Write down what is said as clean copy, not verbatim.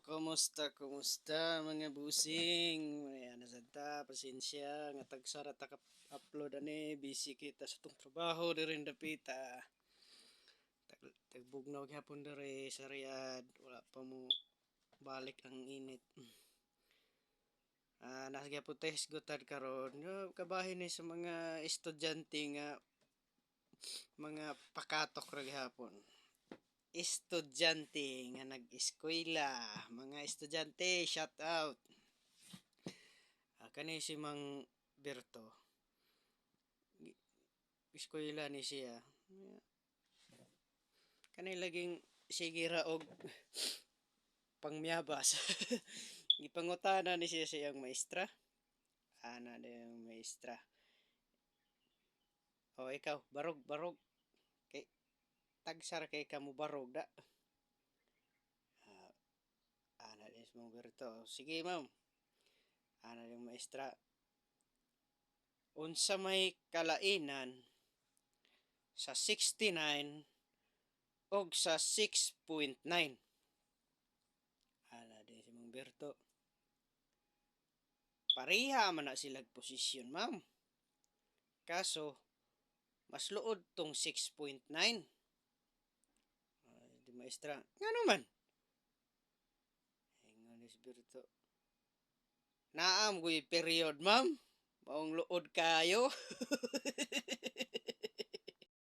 Kumusta mga busing? Ayan, nasanta, pasensya, nga tagsara ta upload ani, busy kita sa tong trabaho diri dapita. Tagbugnaw gyapon diri sa Riyadh, wala pa mo balik ang init. Nasa gyapon ta hisgutan karon. Kabahin ni sa mga estudyante nga mga pakatok ra gyapon. Estudyante nga nag-eskwela, mga estudyante, shout out. Kani si Mang Berto. Eskwela ni siya. Kani laging sige ra og pangmiyabas. Gipangutana ni siya siyang maestra. Ana na yung maestra. O ikaw, barog. Kay tagsar kay kamo barog da. Ana din si Mang Berto. Sige ma'am. Ana yung maestra. Unsa may kalainan sa 69 og sa 6.9. Ala din si Mang Berto. Pareha man na silang posisyon, ma'am. Kaso, mas luod tong 6.9. Di maestra, nga naman. Ingon ni si Berto. Naam ko'y period, ma'am. Maong luod kayo.